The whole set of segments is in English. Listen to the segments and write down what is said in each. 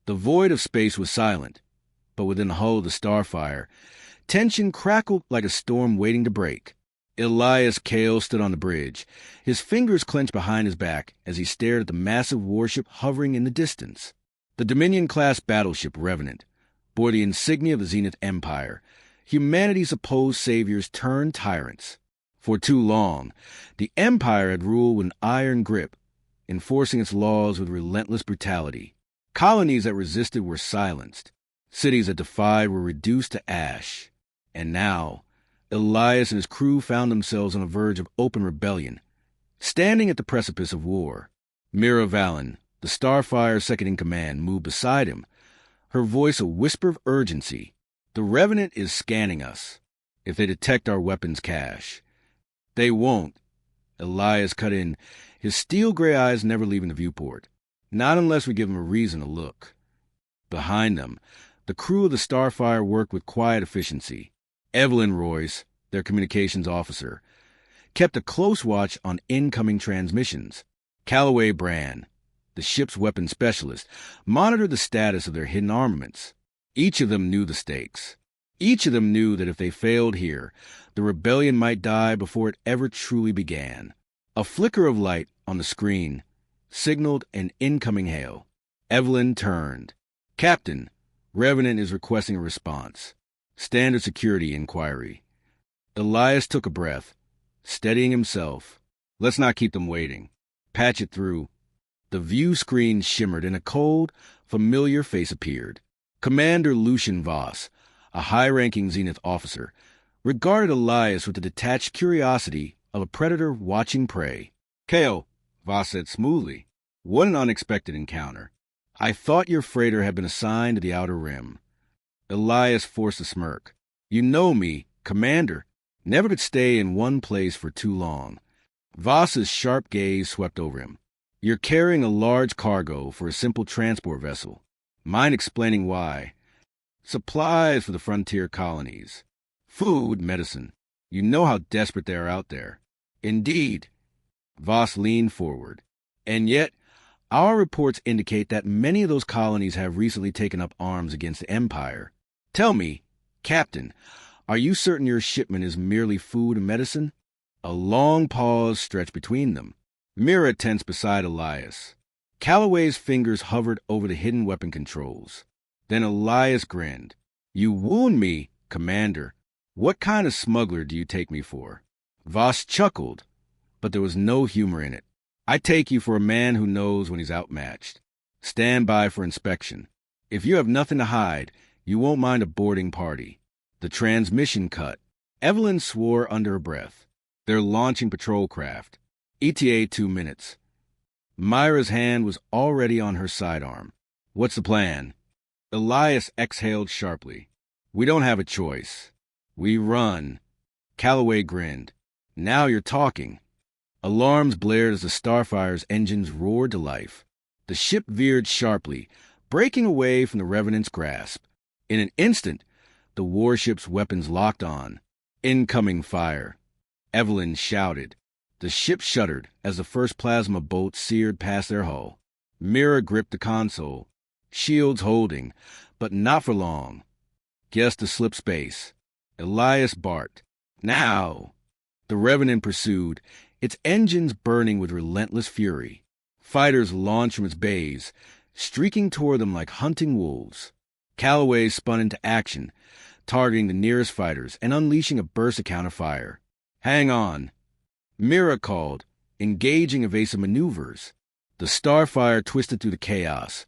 The void of space was silent, but within the hull of the Starfire, tension crackled like a storm waiting to break. Elias Kale stood on the bridge, his fingers clenched behind his back as he stared at the massive warship hovering in the distance. The Dominion-class battleship Revenant bore the insignia of the Zenith Empire, humanity's supposed saviors turned tyrants. For too long, the Empire had ruled with an iron grip, enforcing its laws with relentless brutality. Colonies that resisted were silenced. Cities that defied were reduced to ash. And now, Elias and his crew found themselves on the verge of open rebellion, standing at the precipice of war. Mira Valen, the Starfire's second-in-command, moved beside him, her voice a whisper of urgency. The Revenant is scanning us. If they detect our weapons cache. They won't. Elias cut in, his steel-gray eyes never leaving the viewport. Not unless we give them a reason to look. Behind them, the crew of the Starfire worked with quiet efficiency. Evelyn Royce, their communications officer, kept a close watch on incoming transmissions. Calloway Brand, the ship's weapons specialist, monitored the status of their hidden armaments. Each of them knew the stakes. Each of them knew that if they failed here, the rebellion might die before it ever truly began. A flicker of light on the screen signaled an incoming hail. Evelyn turned. "Captain, Revenant is requesting a response. Standard security inquiry." Elias took a breath, steadying himself. "Let's not keep them waiting. Patch it through." The view screen shimmered and a cold, familiar face appeared. Commander Lucian Voss, a high-ranking Zenith officer, regarded Elias with the detached curiosity of a predator watching prey. "Kale," Voss said smoothly, "what an unexpected encounter. I thought your freighter had been assigned to the Outer Rim." Elias forced a smirk. "You know me, Commander. Never could stay in one place for too long." Voss's sharp gaze swept over him. "You're carrying a large cargo for a simple transport vessel. Mind explaining why?" "Supplies for the frontier colonies. Food, medicine. You know how desperate they are out there." "Indeed." Voss leaned forward. "And yet, our reports indicate that many of those colonies have recently taken up arms against the Empire. Tell me, Captain, are you certain your shipment is merely food and medicine?" A long pause stretched between them. Mira tensed beside Elias. Calloway's fingers hovered over the hidden weapon controls. Then Elias grinned. "You wound me, Commander. What kind of smuggler do you take me for?" Voss chuckled, but there was no humor in it. "I take you for a man who knows when he's outmatched. Stand by for inspection. If you have nothing to hide, you won't mind a boarding party." The transmission cut. Evelyn swore under her breath. "They're launching patrol craft. ETA 2 minutes. Myra's hand was already on her sidearm. "What's the plan?" Elias exhaled sharply. "We don't have a choice. We run." Calloway grinned. "Now you're talking." Alarms blared as the Starfire's engines roared to life. The ship veered sharply, breaking away from the Revenant's grasp. In an instant, the warship's weapons locked on. Incoming fire. Evelyn shouted. The ship shuddered as the first plasma bolt seared past their hull. Mira gripped the console, shields holding, but not for long. Guessed to slip space. Elias barked. "Now!" The Revenant pursued, its engines burning with relentless fury. Fighters launched from its bays, streaking toward them like hunting wolves. Calloway spun into action, targeting the nearest fighters and unleashing a burst of counterfire. "Hang on!" Mira called, engaging evasive maneuvers. The Starfire twisted through the chaos,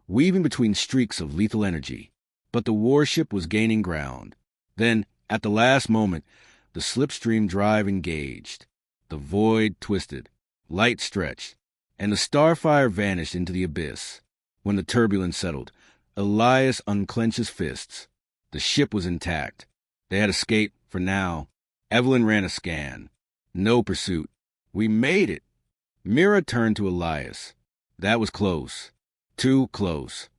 weaving between streaks of lethal energy. But the warship was gaining ground. Then, at the last moment, the slipstream drive engaged. The void twisted, light stretched, and the Starfire vanished into the abyss. When the turbulence settled, Elias unclenched his fists. The ship was intact. They had escaped, for now. Evelyn ran a scan. No pursuit. "We made it." Mira turned to Elias. "That was close. Too close."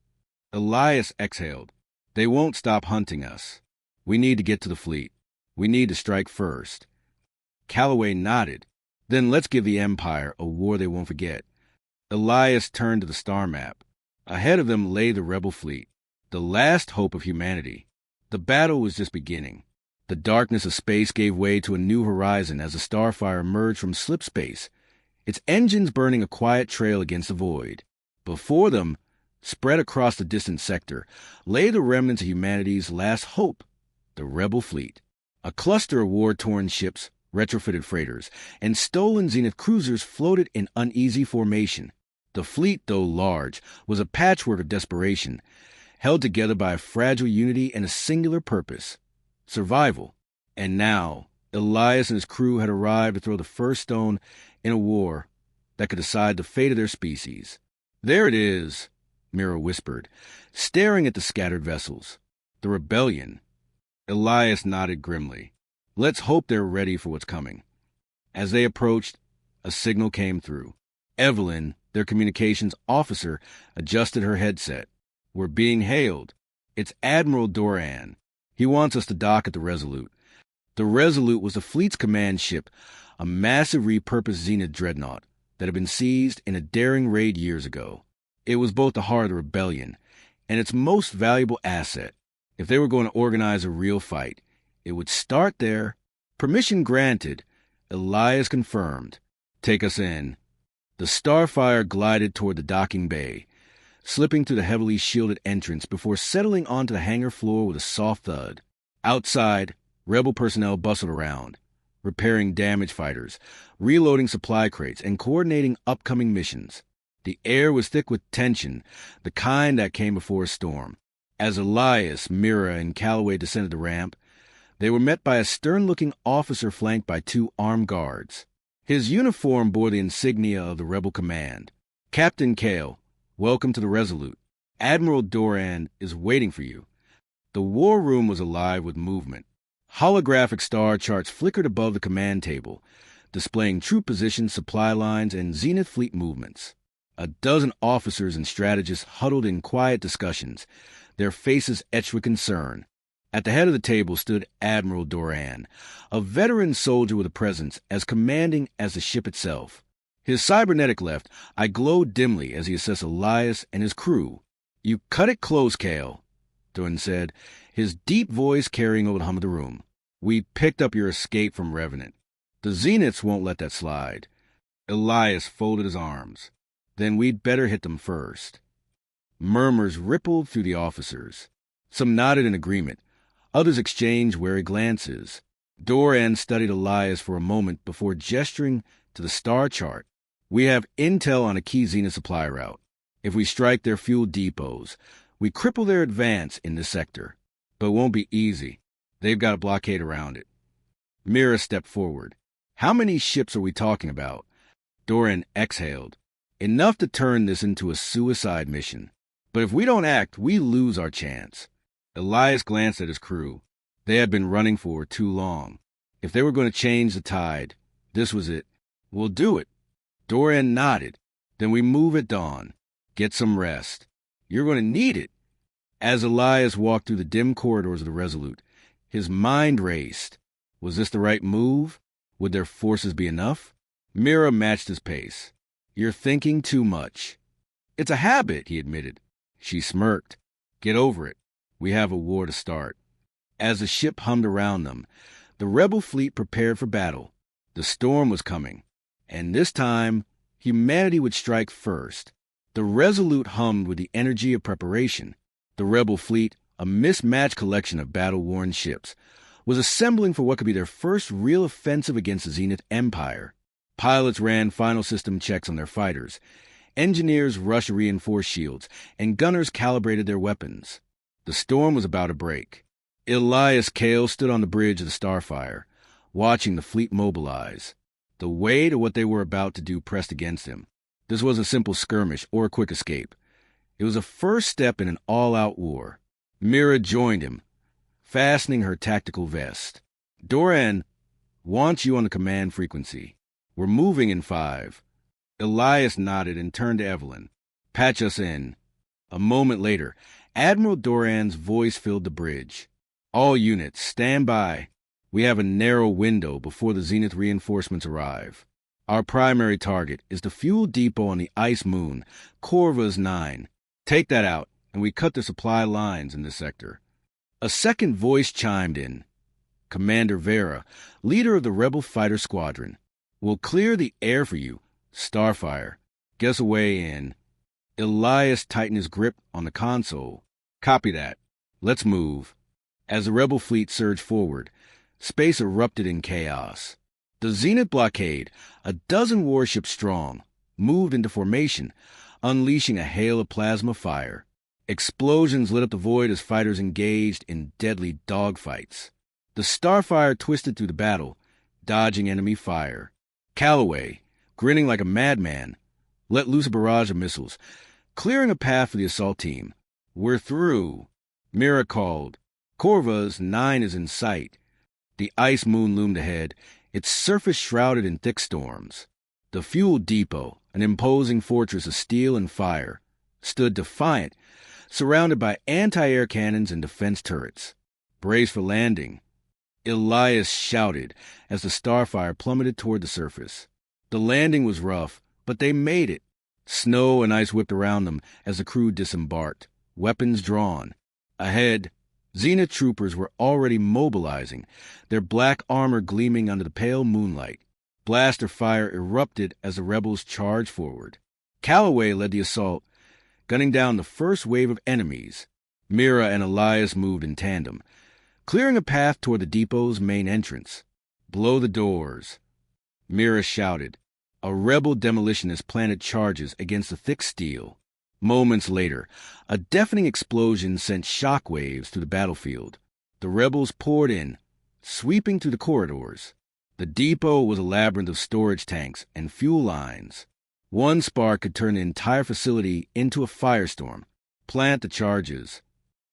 Elias exhaled. "They won't stop hunting us. We need to get to the fleet. We need to strike first." Calloway nodded. "Then let's give the Empire a war they won't forget." Elias turned to the star map. Ahead of them lay the rebel fleet, the last hope of humanity. The battle was just beginning. The darkness of space gave way to a new horizon as the Starfire emerged from slip space, its engines burning a quiet trail against the void. Before them, spread across the distant sector, lay the remnants of humanity's last hope, the rebel fleet. A cluster of war-torn ships, retrofitted freighters, and stolen Zenith cruisers floated in uneasy formation. The fleet, though large, was a patchwork of desperation, held together by a fragile unity and a singular purpose: survival. And now, Elias and his crew had arrived to throw the first stone in a war that could decide the fate of their species. "There it is," Mira whispered, staring at the scattered vessels. "The rebellion." Elias nodded grimly. "Let's hope they're ready for what's coming." As they approached, a signal came through. Evelyn, their communications officer, adjusted her headset. "We're being hailed. It's Admiral Doran. He wants us to dock at the Resolute." The Resolute was the fleet's command ship, a massive repurposed Zenith dreadnought that had been seized in a daring raid years ago. It was both the heart of the rebellion and its most valuable asset. If they were going to organize a real fight, it would start there. "Permission granted," Elias confirmed. "Take us in." The Starfire glided toward the docking bay, slipping through the heavily shielded entrance before settling onto the hangar floor with a soft thud. Outside, rebel personnel bustled around, repairing damaged fighters, reloading supply crates, and coordinating upcoming missions. The air was thick with tension, the kind that came before a storm. As Elias, Mira, and Calloway descended the ramp, they were met by a stern-looking officer flanked by 2 armed guards. His uniform bore the insignia of the rebel command. "Captain Kale, welcome to the Resolute. Admiral Doran is waiting for you." The war room was alive with movement. Holographic star charts flickered above the command table, displaying troop positions, supply lines, and Zenith fleet movements. A dozen officers and strategists huddled in quiet discussions, their faces etched with concern. At the head of the table stood Admiral Doran, a veteran soldier with a presence as commanding as the ship itself. His cybernetic left eye glowed dimly as he assessed Elias and his crew. "You cut it close, Kale," Doran said, his deep voice carrying over the hum of the room. "We picked up your escape from Revenant. The Zeniths won't let that slide." Elias folded his arms. "Then we'd better hit them first." Murmurs rippled through the officers. Some nodded in agreement. Others exchanged wary glances. Doran studied Elias for a moment before gesturing to the star chart. "We have intel on a key Zenith supply route. If we strike their fuel depots, we cripple their advance in this sector. But it won't be easy. They've got a blockade around it." Mira stepped forward. "How many ships are we talking about?" Doran exhaled. "Enough to turn this into a suicide mission. But if we don't act, we lose our chance." Elias glanced at his crew. They had been running for too long. If they were going to change the tide, this was it. "We'll do it." Doran nodded. "Then we move at dawn. Get some rest. You're going to need it." As Elias walked through the dim corridors of the Resolute, his mind raced. Was this the right move? Would their forces be enough? Mira matched his pace. "You're thinking too much." "It's a habit," he admitted. She smirked. "Get over it. We have a war to start." As the ship hummed around them, the rebel fleet prepared for battle. The storm was coming, and this time, humanity would strike first. The Resolute hummed with the energy of preparation. The rebel fleet, a mismatched collection of battle-worn ships, was assembling for what could be their first real offensive against the Zenith Empire. Pilots ran final system checks on their fighters. Engineers rushed to reinforce shields, and gunners calibrated their weapons. The storm was about to break. Elias Kale stood on the bridge of the Starfire, watching the fleet mobilize. The weight of what they were about to do pressed against him. This wasn't a simple skirmish or a quick escape. It was a first step in an all-out war. Mira joined him, fastening her tactical vest. "Doran wants you on the command frequency. We're moving in 5. Elias nodded and turned to Evelyn. "Patch us in." A moment later, Admiral Doran's voice filled the bridge. "All units, stand by. We have a narrow window before the Zenith reinforcements arrive. Our primary target is the fuel depot on the ice moon, Corvus 9. Take that out, and we cut the supply lines in this sector. A second voice chimed in. Commander Vera, leader of the Rebel Fighter Squadron. We'll clear the air for you, Starfire. Guess away in. Elias tightened his grip on the console. Copy that. Let's move. As the Rebel fleet surged forward, space erupted in chaos. The Zenith blockade, a dozen warships strong, moved into formation, unleashing a hail of plasma fire. Explosions lit up the void as fighters engaged in deadly dogfights. The Starfire twisted through the battle, dodging enemy fire. Calloway, grinning like a madman, let loose a barrage of missiles, clearing a path for the assault team. We're through. Mira called. Corva's 9 is in sight. The ice moon loomed ahead, its surface shrouded in thick storms. The fuel depot, an imposing fortress of steel and fire, stood defiant, surrounded by anti-air cannons and defense turrets. Brace for landing. Elias shouted as the Starfire plummeted toward the surface. The landing was rough, but they made it. Snow and ice whipped around them as the crew disembarked, weapons drawn. Ahead, Zenith troopers were already mobilizing, their black armor gleaming under the pale moonlight. Blaster fire erupted as the rebels charged forward. Calloway led the assault, gunning down the first wave of enemies. Mira and Elias moved in tandem, clearing a path toward the depot's main entrance. Blow the doors. Mira shouted. A rebel demolitionist planted charges against the thick steel. Moments later, a deafening explosion sent shockwaves through the battlefield. The rebels poured in, sweeping through the corridors. The depot was a labyrinth of storage tanks and fuel lines. One spark could turn the entire facility into a firestorm. Plant the charges.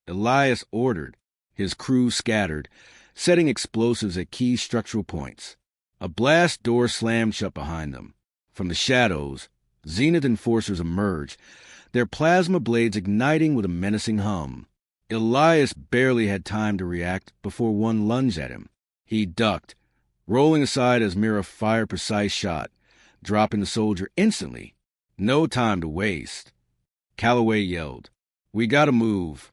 Elias ordered. His crew scattered, setting explosives at key structural points. A blast door slammed shut behind them. From the shadows, Zenith enforcers emerged, their plasma blades igniting with a menacing hum. Elias barely had time to react before one lunged at him. He ducked, rolling aside as Mira fired a precise shot, dropping the soldier instantly. No time to waste. Calloway yelled, "We gotta move."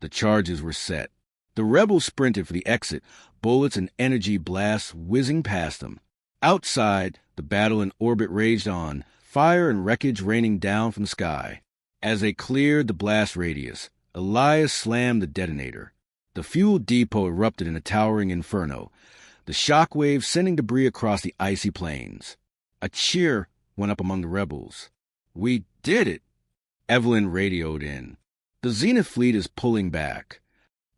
The charges were set. The rebels sprinted for the exit, bullets and energy blasts whizzing past them. Outside, the battle in orbit raged on, fire and wreckage raining down from the sky. As they cleared the blast radius, Elias slammed the detonator. The fuel depot erupted in a towering inferno, the shock waves sending debris across the icy plains. A cheer went up among the rebels. "We did it!" Evelyn radioed in. "The Zenith fleet is pulling back."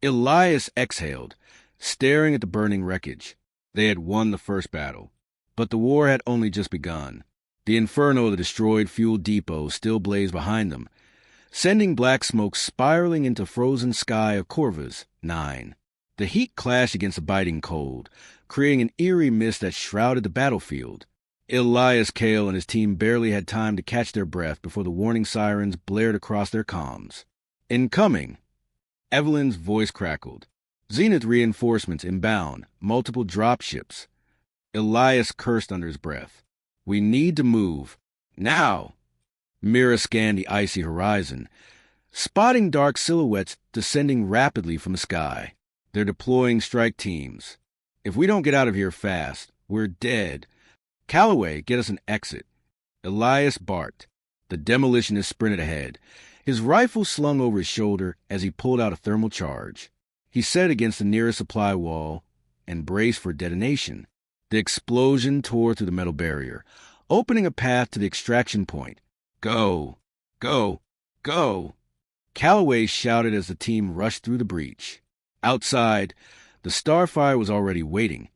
Elias exhaled, staring at the burning wreckage. They had won the first battle, but the war had only just begun. The inferno of the destroyed fuel depot still blazed behind them, sending black smoke spiraling into frozen sky of Corva's 9. The heat clashed against the biting cold, creating an eerie mist that shrouded the battlefield. Elias Kale and his team barely had time to catch their breath before the warning sirens blared across their comms. "Incoming!" Evelyn's voice crackled. "Zenith reinforcements inbound, multiple dropships." Elias cursed under his breath. "We need to move. Now!" Mira scanned the icy horizon, spotting dark silhouettes descending rapidly from the sky. "They're deploying strike teams. If we don't get out of here fast, we're dead. Calloway, get us an exit." Elias barked. The demolitionist sprinted ahead, his rifle slung over his shoulder as he pulled out a thermal charge. He set against the nearest supply wall and braced for detonation. The explosion tore through the metal barrier, opening a path to the extraction point. "Go! Go! Go!" Calloway shouted as the team rushed through the breach. Outside, the Starfire was already waiting,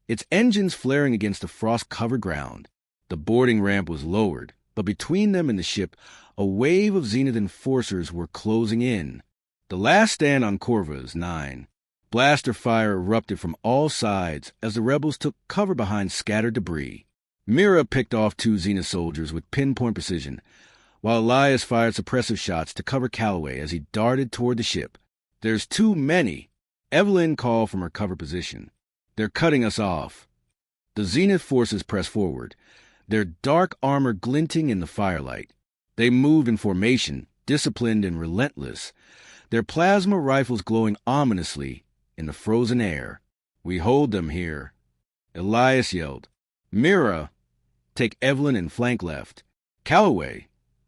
its engines flaring against the frost-covered ground. The boarding ramp was lowered, but between them and the ship, a wave of Zenith enforcers were closing in. The last stand on Corva's 9. Blaster fire erupted from all sides as the rebels took cover behind scattered debris. Mira picked off 2 Zenith soldiers with pinpoint precision, while Elias fired suppressive shots to cover Calloway as he darted toward the ship. "There's too many," Evelyn called from her cover position. "They're cutting us off." The Zenith forces pressed forward, their dark armor glinting in the firelight. They moved in formation, disciplined and relentless, their plasma rifles glowing ominously in the frozen air. "We hold them here," Elias yelled. "Mira, take Evelyn and flank left. Calloway,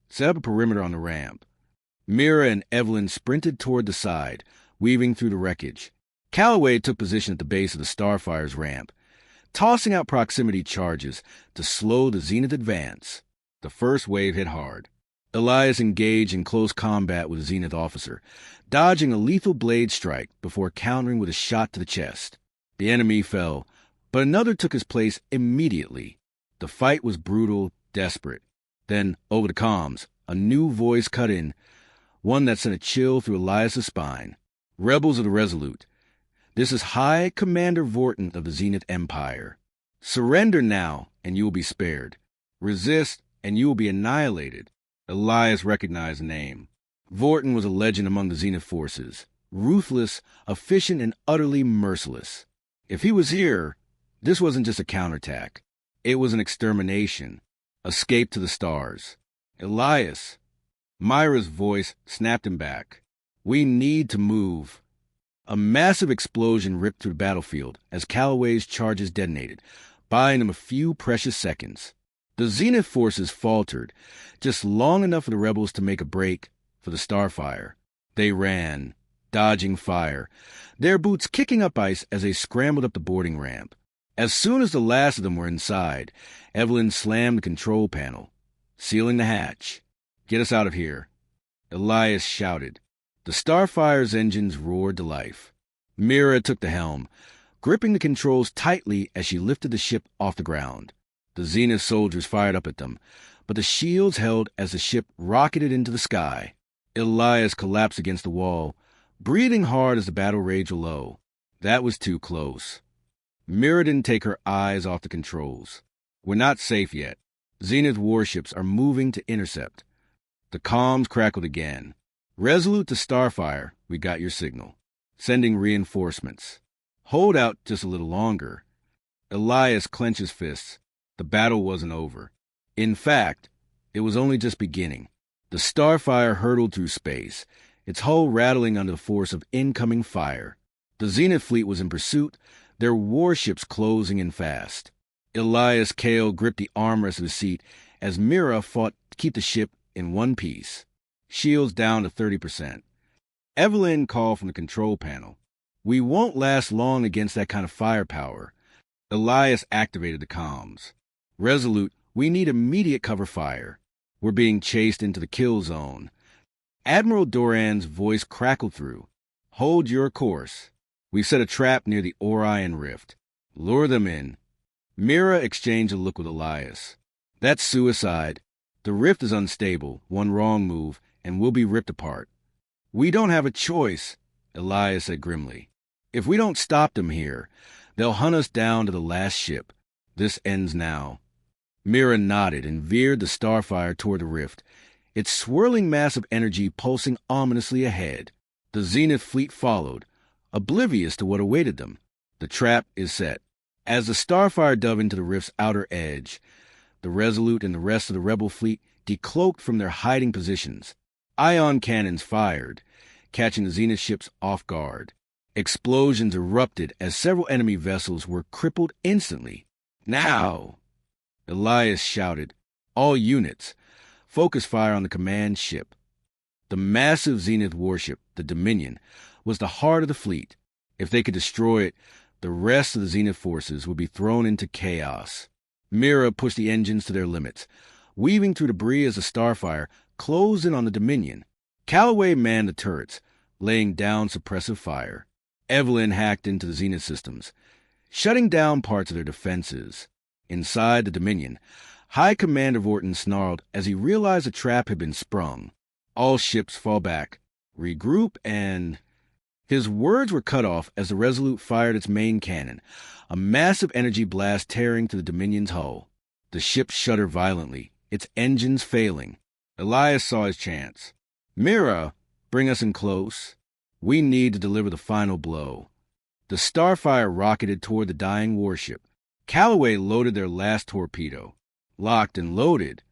set up a perimeter on the ramp." Mira and Evelyn sprinted toward the side, weaving through the wreckage. Calloway took position at the base of the Starfire's ramp, tossing out proximity charges to slow the Zenith advance. The first wave hit hard. Elias engaged in close combat with a Zenith officer, dodging a lethal blade strike before countering with a shot to the chest. The enemy fell, but another took his place immediately. The fight was brutal, desperate. Then, over the comms, a new voice cut in, one that sent a chill through Elias' spine. "Rebels of the Resolute, this is High Commander Vorton of the Zenith Empire. Surrender now, and you will be spared. Resist, and you will be annihilated." Elias recognized the name. Vorton was a legend among the Zenith forces, ruthless, efficient, and utterly merciless. If he was here, this wasn't just a counterattack. It was an extermination, escape to the stars. "Elias," Myra's voice snapped him back. "We need to move." A massive explosion ripped through the battlefield as Calloway's charges detonated, buying him a few precious seconds. The Zenith forces faltered, just long enough for the rebels to make a break for the Starfire. They ran, dodging fire, their boots kicking up ice as they scrambled up the boarding ramp. As soon as the last of them were inside, Evelyn slammed the control panel, sealing the hatch. "Get us out of here," Elias shouted. The Starfire's engines roared to life. Mira took the helm, gripping the controls tightly as she lifted the ship off the ground. The Zenith soldiers fired up at them, but the shields held as the ship rocketed into the sky. Elias collapsed against the wall, breathing hard as the battle raged low. That was too close. Mira didn't take her eyes off the controls. "We're not safe yet. Zenith warships are moving to intercept." The comms crackled again. "Resolute to Starfire, we got your signal. Sending reinforcements. Hold out just a little longer." Elias clenched his fists. The battle wasn't over. In fact, it was only just beginning. The Starfire hurtled through space, its hull rattling under the force of incoming fire. The Zenith fleet was in pursuit, their warships closing in fast. Elias Kale gripped the armrest of his seat as Mira fought to keep the ship in one piece. Shields down to 30%. Evelyn called from the control panel. "We won't last long against that kind of firepower." Elias activated the comms. "Resolute, we need immediate cover fire. We're being chased into the kill zone." Admiral Doran's voice crackled through. "Hold your course. We've set a trap near the Orion Rift. Lure them in." Mira exchanged a look with Elias. "That's suicide. The rift is unstable. One wrong move, and we'll be ripped apart." "We don't have a choice," Elias said grimly. "If we don't stop them here, they'll hunt us down to the last ship. This ends now." Mira nodded and veered the Starfire toward the rift, its swirling mass of energy pulsing ominously ahead. The Zenith fleet followed, oblivious to what awaited them. The trap is set. As the Starfire dove into the rift's outer edge, the Resolute and the rest of the Rebel fleet decloaked from their hiding positions. Ion cannons fired, catching the Zenith ships off guard. Explosions erupted as several enemy vessels were crippled instantly. "Now!" Elias shouted. "All units, focus fire on the command ship." The massive Zenith warship, the Dominion, was the heart of the fleet. If they could destroy it, the rest of the Zenith forces would be thrown into chaos. Mira pushed the engines to their limits, weaving through debris as the Starfire closed in on the Dominion. Calloway manned the turrets, laying down suppressive fire. Evelyn hacked into the Zenith systems, shutting down parts of their defenses. Inside the Dominion, High Commander Vorton snarled as he realized a trap had been sprung. "All ships fall back, regroup, and..." His words were cut off as the Resolute fired its main cannon, a massive energy blast tearing through the Dominion's hull. The ship shuddered violently, its engines failing. Elias saw his chance. "Mira, bring us in close. We need to deliver the final blow." The Starfire rocketed toward the dying warship. Calloway loaded their last torpedo. Locked and loaded.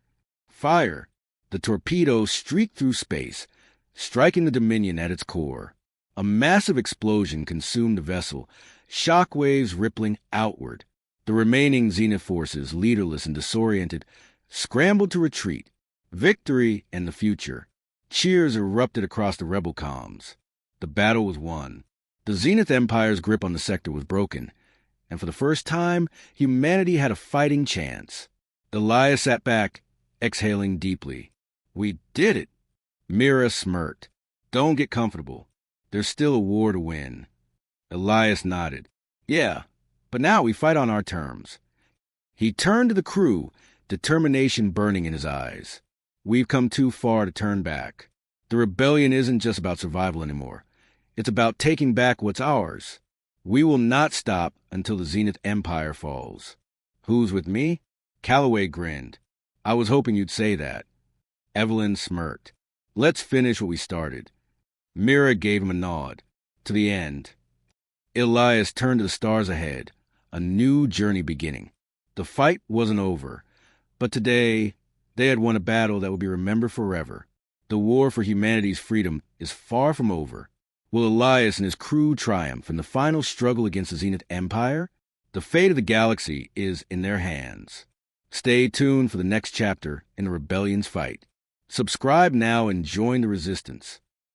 Fire. The torpedo streaked through space, striking the Dominion at its core. A massive explosion consumed the vessel, shock waves rippling outward. The remaining Zenith forces, leaderless and disoriented, scrambled to retreat. Victory and the future. Cheers erupted across the rebel comms. The battle was won. The Zenith Empire's grip on the sector was broken, and for the first time, humanity had a fighting chance. Elias sat back, exhaling deeply. We did it! Mira smirked. Don't get comfortable. There's still a war to win. Elias nodded. Yeah, but now we fight on our terms. He turned to the crew, determination burning in his eyes. We've come too far to turn back. The rebellion isn't just about survival anymore. It's about taking back what's ours. We will not stop until the Zenith Empire falls. Who's with me? Calloway grinned. I was hoping you'd say that. Evelyn smirked. Let's finish what we started. Mira gave him a nod. To the end. Elias turned to the stars ahead. A new journey beginning. The fight wasn't over, but today they had won a battle that will be remembered forever. The war for humanity's freedom is far from over. Will Elias and his crew triumph in the final struggle against the Zenith Empire? The fate of the galaxy is in their hands. Stay tuned for the next chapter in the Rebellion's fight. Subscribe now and join the resistance.